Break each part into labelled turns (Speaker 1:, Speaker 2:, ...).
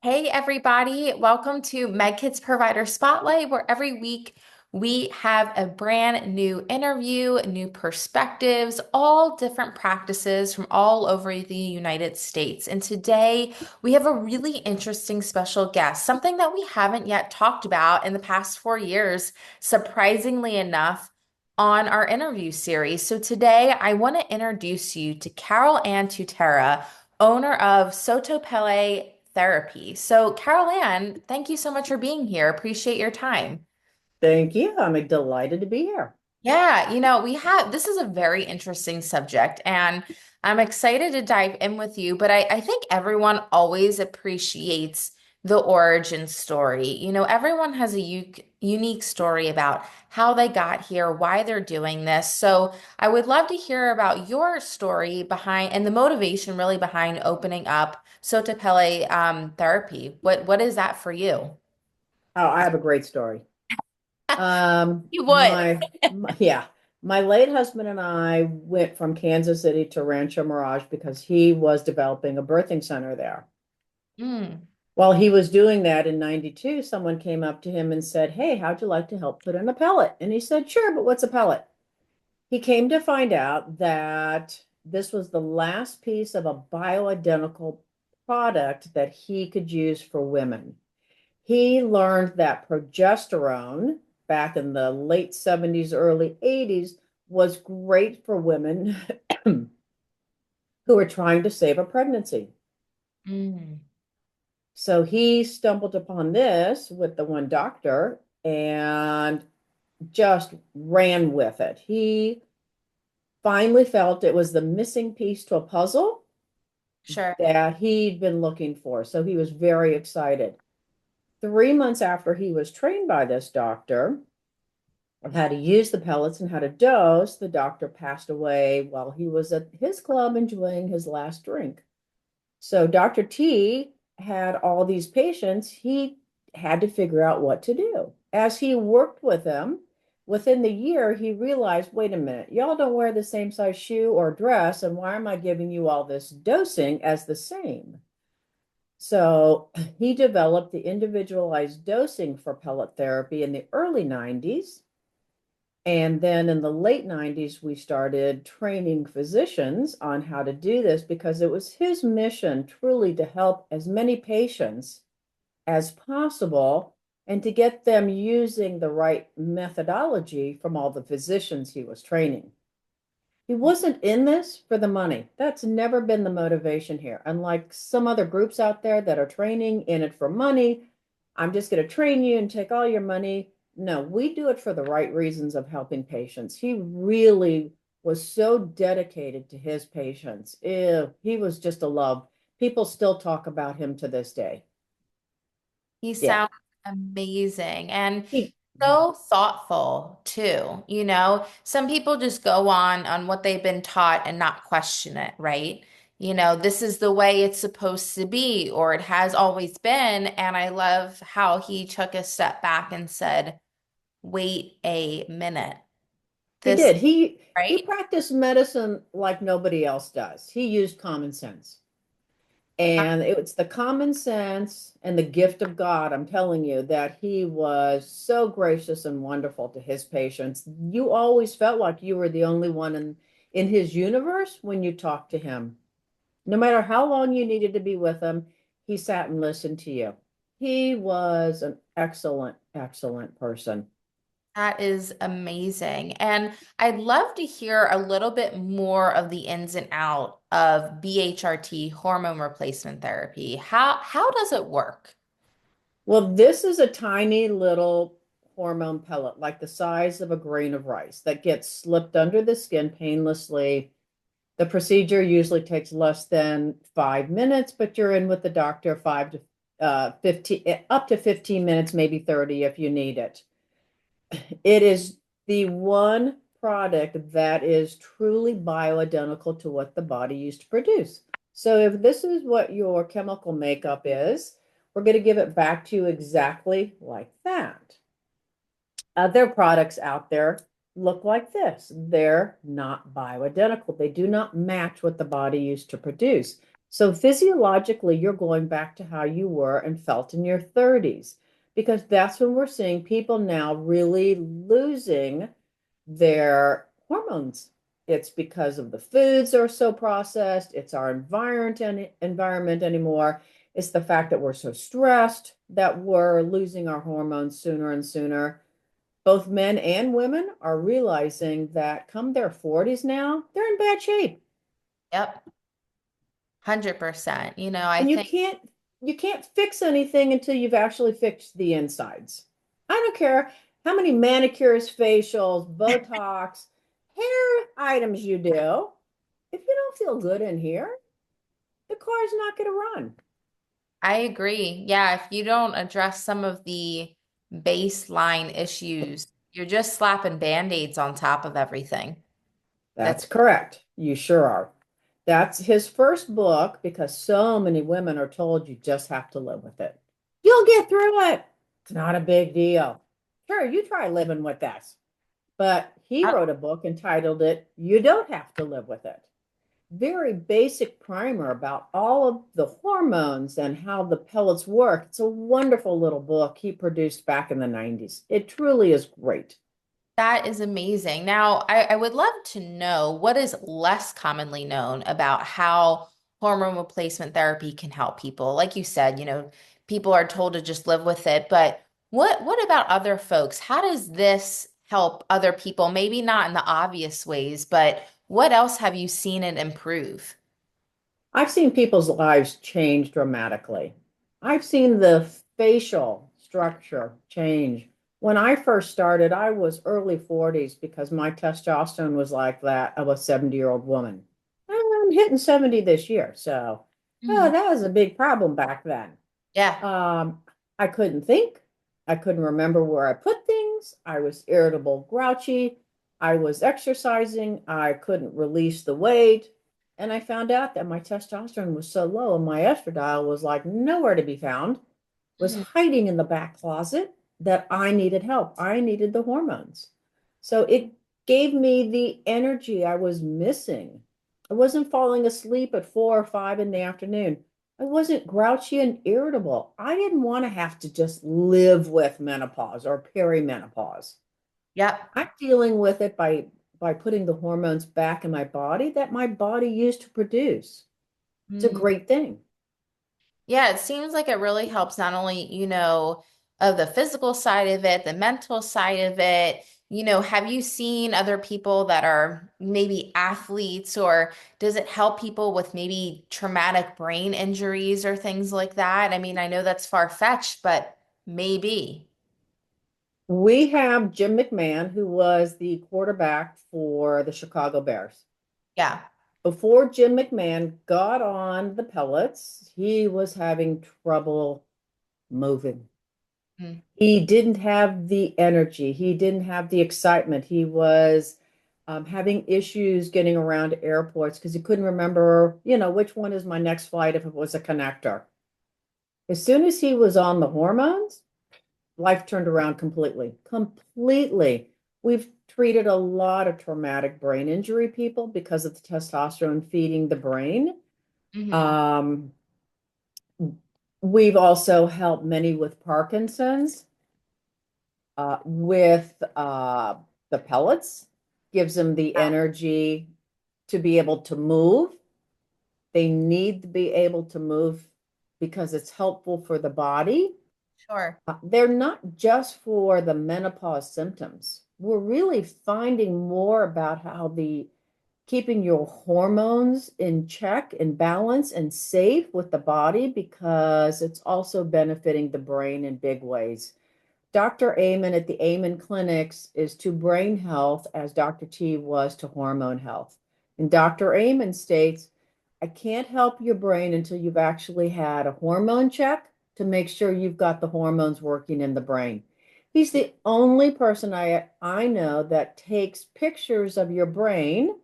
Speaker 1: Hey everybody, welcome to Meddkit's Provider Spotlight, where every week we have a brand new interview, new perspectives, all different practices from all over the United States. And today we have a really interesting special guest, something that we haven't yet talked about in the past 4 years, surprisingly enough, on our interview series. So today I want to introduce you to CarolAnn Tutera, owner of SottoPelle Therapy. So, CarolAnn, thank you so much for being here. Appreciate your time.
Speaker 2: Thank you. I'm delighted to be here.
Speaker 1: Yeah, this is a very interesting subject, and I'm excited to dive in with you. But I think everyone always appreciates the origin story. Everyone has a unique story about how they got here, why they're doing this. So I would love to hear about your story behind and the motivation really behind opening up SottoPelle therapy. What is that for you?
Speaker 2: Oh, I have a great story.
Speaker 1: You would.
Speaker 2: Yeah, my late husband and I went from Kansas City to Rancho Mirage because he was developing a birthing center there.
Speaker 1: Mm.
Speaker 2: While he was doing that in 92, someone came up to him and said, "Hey, how'd you like to help put in a pellet?" And he said, "Sure, but what's a pellet?" He came to find out that this was the last piece of a bioidentical product that he could use for women. He learned that progesterone back in the late 70s, early 80s was great for women who were trying to save a pregnancy.
Speaker 1: Mm.
Speaker 2: So he stumbled upon this with the one doctor and just ran with it. He finally felt it was the missing piece to a puzzle
Speaker 1: Sure.
Speaker 2: that he'd been looking for. So he was very excited. 3 months after he was trained by this doctor, of how to use the pellets and how to dose, the doctor passed away while he was at his club enjoying his last drink. So Dr. T had all these patients. He had to figure out what to do. As he worked with them, within the year, he realized, wait a minute, y'all don't wear the same size shoe or dress, and why am I giving you all this dosing as the same? So he developed the individualized dosing for pellet therapy in the early 90s. And then in the late 90s, we started training physicians on how to do this because it was his mission truly to help as many patients as possible and to get them using the right methodology from all the physicians he was training. He wasn't in this for the money. That's never been the motivation here. Unlike some other groups out there that are training in it for money, I'm just going to train you and take all your money. No, we do it for the right reasons of helping patients. He really was so dedicated to his patients. Ew, he was just a love. People still talk about him to this day.
Speaker 1: He
Speaker 2: Yeah.
Speaker 1: sounds amazing and
Speaker 2: He
Speaker 1: so thoughtful too. Some people just go on what they've been taught and not question it, right? This is the way it's supposed to be, or it has always been. And I love how he took a step back and said, wait a minute.
Speaker 2: he
Speaker 1: This,
Speaker 2: did. He
Speaker 1: right?
Speaker 2: practiced medicine like nobody else does. He used common sense. And it's the common sense and the gift of God, I'm telling you, that he was so gracious and wonderful to his patients. You always felt like you were the only one in his universe when you talked to him. No matter how long you needed to be with him, he sat and listened to you. He was an excellent, excellent person.
Speaker 1: That is amazing. And I'd love to hear a little bit more of the ins and out of BHRT, hormone replacement therapy. How does it work?
Speaker 2: Well, this is a tiny little hormone pellet, like the size of a grain of rice, that gets slipped under the skin painlessly. The procedure usually takes less than 5 minutes, but you're in with the doctor 15, up to 15 minutes, maybe 30 if you need it. It is the one product that is truly bioidentical to what the body used to produce. So if this is what your chemical makeup is, we're going to give it back to you exactly like that. Other products out there look like this. They're not bioidentical. They do not match what the body used to produce. So physiologically, you're going back to how you were and felt in your 30s, because that's when we're seeing people now really losing their hormones. It's because of the foods are so processed, it's our environment anymore. It's the fact that we're so stressed that we're losing our hormones sooner and sooner. Both men and women are realizing that come their 40s now, they're in bad shape.
Speaker 1: Yep, 100%. I
Speaker 2: And
Speaker 1: think
Speaker 2: you can't fix anything until you've actually fixed the insides. I don't care how many manicures, facials, Botox, hair items you do. If you don't feel good in here, the car's not going to run.
Speaker 1: I agree. Yeah, if you don't address some of the baseline issues, you're just slapping band-aids on top of everything. That's
Speaker 2: That's correct. You sure are. That's his first book because so many women are told you just have to live with it. You'll get through it. It's not a big deal. Sure, you try living with this. But he
Speaker 1: Yep.
Speaker 2: wrote a book entitled it, You Don't Have to Live with It. Very basic primer about all of the hormones and how the pellets work. It's a wonderful little book he produced back in the 90s. It truly is great.
Speaker 1: That is amazing. Now, I would love to know what is less commonly known about how hormone replacement therapy can help people. Like you said, people are told to just live with it, but what about other folks? How does this help other people? Maybe not in the obvious ways, but what else have you seen it improve?
Speaker 2: I've seen people's lives change dramatically. I've seen the facial structure change. When I first started, I was early 40s because my testosterone was like that of a 70-year-old woman. I'm hitting 70 this year, so
Speaker 1: Mhm.
Speaker 2: that was a big problem back then.
Speaker 1: Yeah.
Speaker 2: Um, I couldn't think. I couldn't remember where I put things. I was irritable, grouchy. I was exercising. I couldn't release the weight. And I found out that my testosterone was so low and my estradiol was like nowhere to be found, was
Speaker 1: Mhm.
Speaker 2: hiding in the back closet, that I needed help. I needed the hormones. So it gave me the energy I was missing. I wasn't falling asleep at 4 or 5 in the afternoon. I wasn't grouchy and irritable. I didn't want to have to just live with menopause or perimenopause.
Speaker 1: Yep.
Speaker 2: I'm dealing with it by putting the hormones back in my body that my body used to produce. It's a
Speaker 1: Mm.
Speaker 2: great thing.
Speaker 1: Yeah, it seems like it really helps not only, of the physical side of it, the mental side of it. Have you seen other people that are maybe athletes, or does it help people with maybe traumatic brain injuries or things like that? I mean, I know that's far-fetched, but maybe.
Speaker 2: We have Jim McMahon, who was the quarterback for the Chicago Bears.
Speaker 1: Yeah.
Speaker 2: Before Jim McMahon got on the pellets, he was having trouble moving.
Speaker 1: Mm.
Speaker 2: He didn't have the energy. He didn't have the excitement. He was having issues getting around airports because he couldn't remember, which one is my next flight if it was a connector. As soon as he was on the hormones, life turned around completely. Completely. We've treated a lot of traumatic brain injury people because of the testosterone feeding the brain.
Speaker 1: Hmm.
Speaker 2: Um, we've also helped many with Parkinson's. With the pellets, gives them the energy to be able to move. They need to be able to move because it's helpful for the body.
Speaker 1: Sure.
Speaker 2: They're not just for the menopause symptoms. We're really finding more about how the keeping your hormones in check and balance and safe with the body because it's also benefiting the brain in big ways. Dr. Amen at the Amen Clinics is to brain health as Dr. T was to hormone health. And Dr. Amen states, I can't help your brain until you've actually had a hormone check to make sure you've got the hormones working in the brain. He's the only person I know that takes pictures of your brain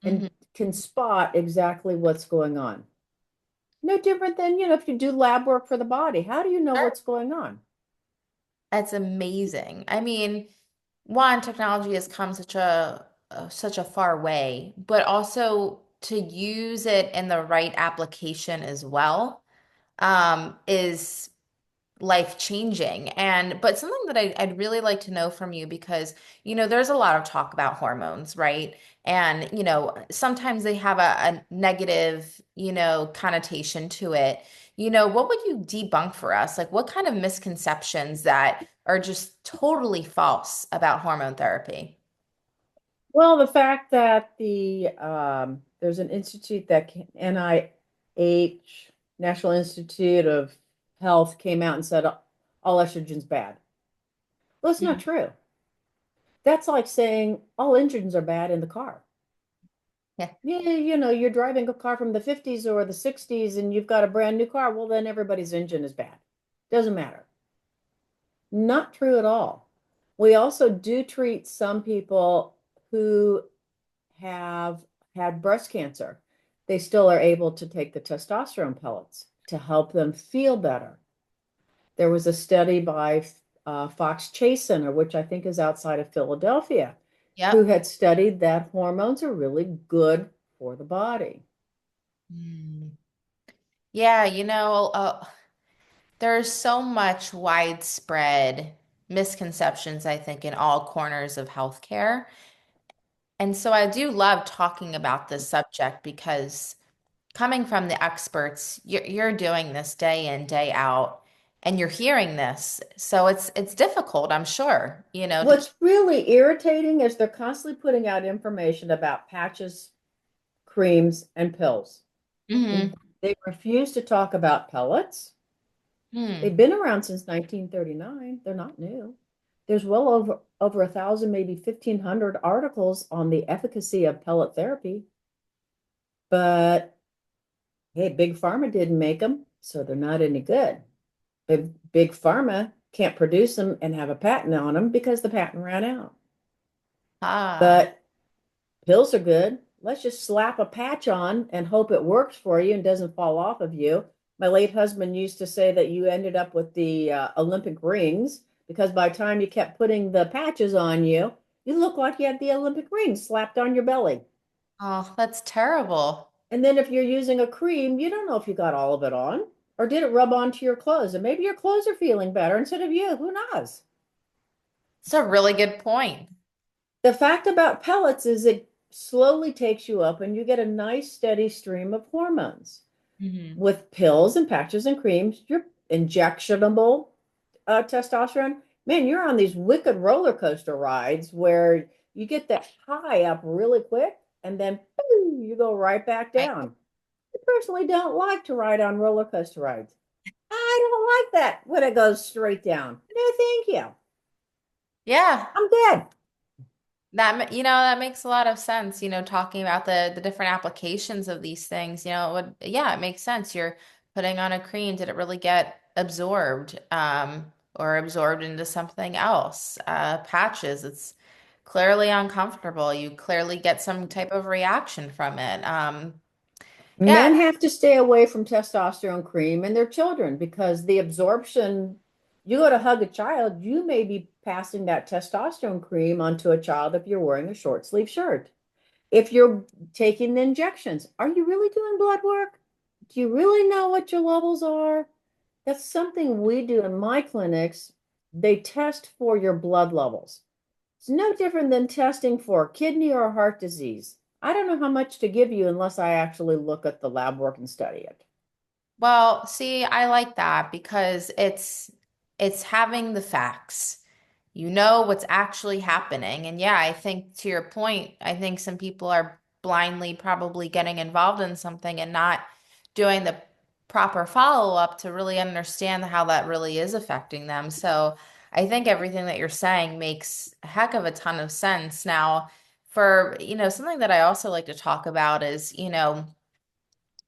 Speaker 1: Hmm.
Speaker 2: and can spot exactly what's going on. No different than, if you do lab work for the body, how do you know
Speaker 1: Sure.
Speaker 2: what's going on?
Speaker 1: That's amazing. I mean, one, technology has come such a far way, but also to use it in the right application as well, is life changing. And but something that I'd really like to know from you, because there's a lot of talk about hormones, right? And sometimes they have a negative connotation to it. What would you debunk for us? Like, what kind of misconceptions that are just totally false about hormone therapy?
Speaker 2: Well, the fact that there's an institute that NIH, National Institute of Health, came out and said all estrogen's bad. Well, it's not
Speaker 1: Mm.
Speaker 2: true. That's like saying all engines are bad in the car.
Speaker 1: Yeah.
Speaker 2: Yeah, you're driving a car from the 50s or the 60s and you've got a brand new car. Well, then everybody's engine is bad. Doesn't matter. Not true at all. We also do treat some people who have had breast cancer. They still are able to take the testosterone pellets to help them feel better. There was a study by Fox Chase Center, which I think is outside of Philadelphia, who
Speaker 1: Yep.
Speaker 2: had studied that hormones are really good for the body.
Speaker 1: Mm. Yeah, there's so much widespread misconceptions, I think, in all corners of healthcare. And so I do love talking about this subject because coming from the experts, you're doing this day in, day out, and you're hearing this. So it's difficult, I'm sure, to keep.
Speaker 2: What's really irritating is they're constantly putting out information about patches, creams, and pills.
Speaker 1: Hmm.
Speaker 2: They refuse to talk about pellets. They've
Speaker 1: Hmm.
Speaker 2: been around since 1939. They're not new. There's well over 1,000, maybe 1,500 articles on the efficacy of pellet therapy. But hey, Big Pharma didn't make them, so they're not any good. Big Pharma can't produce them and have a patent on them because the patent ran out.
Speaker 1: Ah.
Speaker 2: But pills are good. Let's just slap a patch on and hope it works for you and doesn't fall off of you. My late husband used to say that you ended up with the Olympic rings because by the time you kept putting the patches on you, you look like you had the Olympic rings slapped on your belly.
Speaker 1: Oh, that's terrible.
Speaker 2: And then if you're using a cream, you don't know if you got all of it on or did it rub onto your clothes. And maybe your clothes are feeling better instead of you. Who knows?
Speaker 1: It's a really good point.
Speaker 2: The fact about pellets is it slowly takes you up and you get a nice steady stream of hormones.
Speaker 1: Hmm.
Speaker 2: With pills and patches and creams, your injectionable testosterone, man, you're on these wicked roller coaster rides where you get that high up really quick and then boom, you go right back
Speaker 1: Right.
Speaker 2: down. I personally don't like to ride on roller coaster rides. I don't like that when it goes straight down. No, thank you.
Speaker 1: Yeah.
Speaker 2: I'm good.
Speaker 1: That makes a lot of sense, talking about the different applications of these things, yeah, it makes sense. You're putting on a cream, did it really get absorbed, or absorbed into something else? Patches, it's clearly uncomfortable. You clearly get some type of reaction from it. Yeah.
Speaker 2: Men have to stay away from testosterone cream and their children because the absorption, you go to hug a child, you may be passing that testosterone cream onto a child if you're wearing a short sleeve shirt. If you're taking the injections, are you really doing blood work? Do you really know what your levels are? That's something we do in my clinics. They test for your blood levels. It's no different than testing for kidney or heart disease. I don't know how much to give you unless I actually look at the lab work and study it.
Speaker 1: Well, see, I like that because it's having the facts. You know what's actually happening. And yeah, I think to your point, I think some people are blindly probably getting involved in something and not doing the proper follow-up to really understand how that really is affecting them. So I think everything that you're saying makes a heck of a ton of sense. Now, for, something that I also like to talk about is,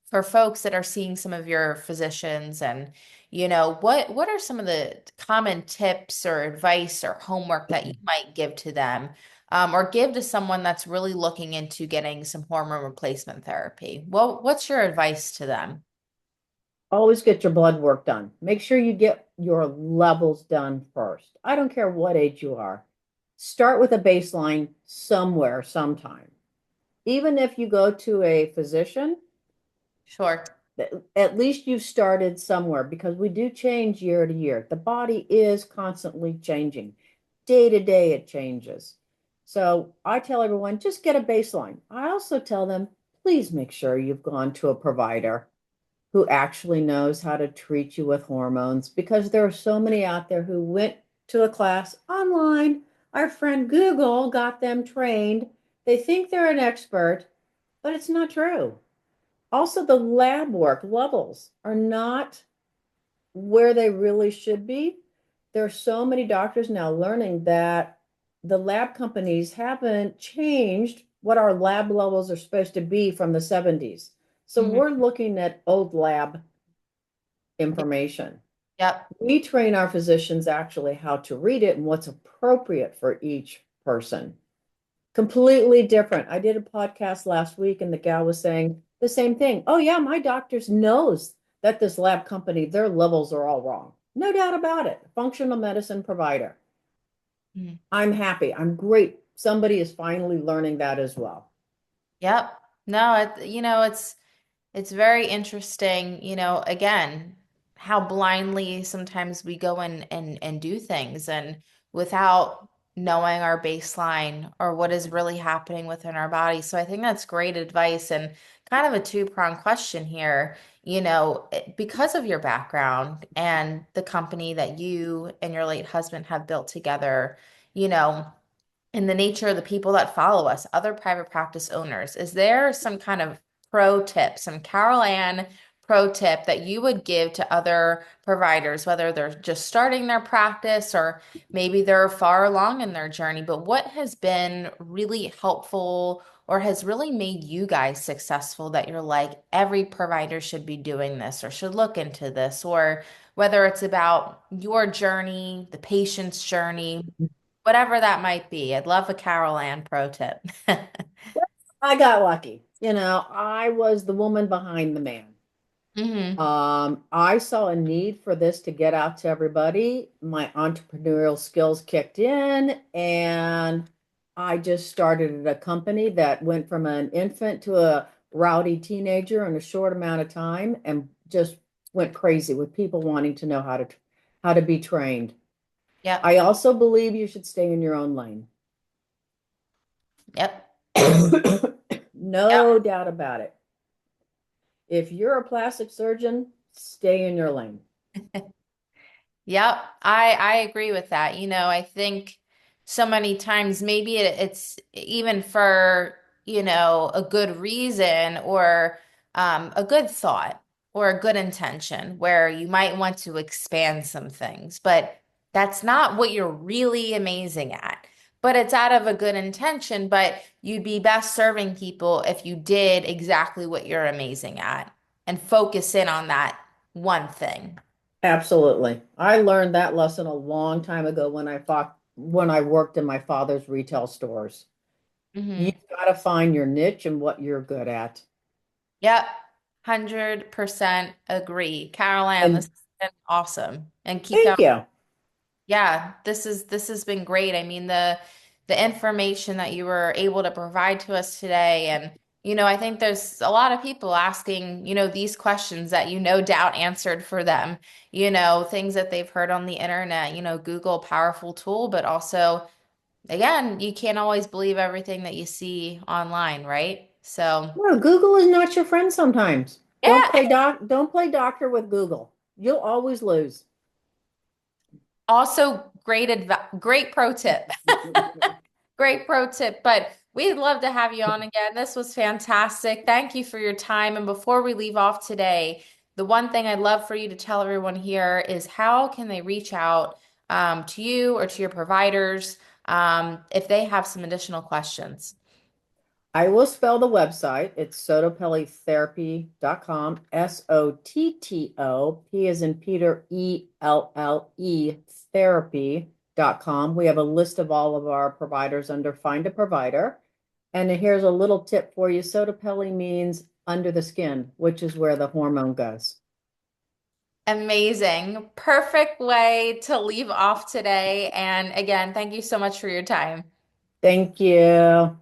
Speaker 1: for folks that are seeing some of your physicians, and what are some of the common tips or advice or homework that you might give to them, or give to someone that's really looking into getting some hormone replacement therapy? What's your advice to them?
Speaker 2: Always get your blood work done. Make sure you get your levels done first. I don't care what age you are. Start with a baseline somewhere, sometime. even if you go to a physician,
Speaker 1: Sure.
Speaker 2: at least you've started somewhere because we do change year to year. The body is constantly changing. Day to day, it changes. So I tell everyone, just get a baseline. I also tell them, please make sure you've gone to a provider who actually knows how to treat you with hormones because there are so many out there who went to a class online. Our friend Google got them trained. They think they're an expert, but it's not true. Also, the lab work levels are not where they really should be. There are so many doctors now learning that the lab companies haven't changed what our lab levels are supposed to be from the 70s. So
Speaker 1: Mhm.
Speaker 2: we're looking at old lab information.
Speaker 1: Yep.
Speaker 2: We train our physicians actually how to read it and what's appropriate for each person. Completely different. I did a podcast last week and the gal was saying the same thing. Oh yeah, my doctor's knows that this lab company, their levels are all wrong. No doubt about it. Functional medicine provider.
Speaker 1: Mhm.
Speaker 2: I'm happy. I'm great. Somebody is finally learning that as well.
Speaker 1: Yep. No, it's very interesting, again, how blindly sometimes we go in and do things and without knowing our baseline or what is really happening within our body. So I think that's great advice and kind of a two-pronged question here. Because of your background and the company that you and your late husband have built together, you know, and the nature of the people that follow us, other private practice owners, is there some kind of pro tip, some CarolAnn pro tip that you would give to other providers, whether they're just starting their practice or maybe they're far along in their journey, but what has been really helpful or has really made you guys successful that you're like, every provider should be doing this or should look into this, or whether it's about your journey, the patient's journey, whatever that might be. I'd love a CarolAnn pro tip.
Speaker 2: I got lucky. I was the woman behind the man.
Speaker 1: Hmm.
Speaker 2: I saw a need for this to get out to everybody. My entrepreneurial skills kicked in, and I just started a company that went from an infant to a rowdy teenager in a short amount of time, and just went crazy with people wanting to know how to be trained.
Speaker 1: Yep.
Speaker 2: I also believe you should stay in your own lane.
Speaker 1: Yep.
Speaker 2: No doubt about it. If you're a plastic surgeon, stay in your lane.
Speaker 1: Yep, I agree with that. I think so many times maybe it's even for, a good reason or a good thought or a good intention where you might want to expand some things, but that's not what you're really amazing at. But it's out of a good intention, but you'd be best serving people if you did exactly what you're amazing at and focus in on that one thing.
Speaker 2: Absolutely. I learned that lesson a long time ago when I worked in my father's retail stores. You've
Speaker 1: Hmm.
Speaker 2: got to find your niche and what you're good at.
Speaker 1: Yep, 100% agree. CarolAnn, this
Speaker 2: And
Speaker 1: has been awesome. And keep
Speaker 2: thank
Speaker 1: going.
Speaker 2: you.
Speaker 1: Yeah, this has been great. I mean, the information that you were able to provide to us today, and I think there's a lot of people asking, these questions that you no doubt answered for them, things that they've heard on the internet, Google, powerful tool, but also, again, you can't always believe everything that you see online, right? So,
Speaker 2: Well, Google is not your friend sometimes.
Speaker 1: yeah.
Speaker 2: Don't play doctor with Google. You'll always lose.
Speaker 1: Also, great pro tip. Great pro tip. But we'd love to have you on again. This was fantastic. Thank you for your time. And before we leave off today, the one thing I'd love for you to tell everyone here is how can they reach out to you or to your providers if they have some additional questions?
Speaker 2: I will spell the website. It's sottopelletherapy.com. SOTTO, P as in Peter, ELLE, therapy.com. We have a list of all of our providers under Find a Provider. And here's a little tip for you. Sotopelli means under the skin, which is where the hormone goes.
Speaker 1: Amazing. Perfect way to leave off today. And again, thank you so much for your time.
Speaker 2: Thank you.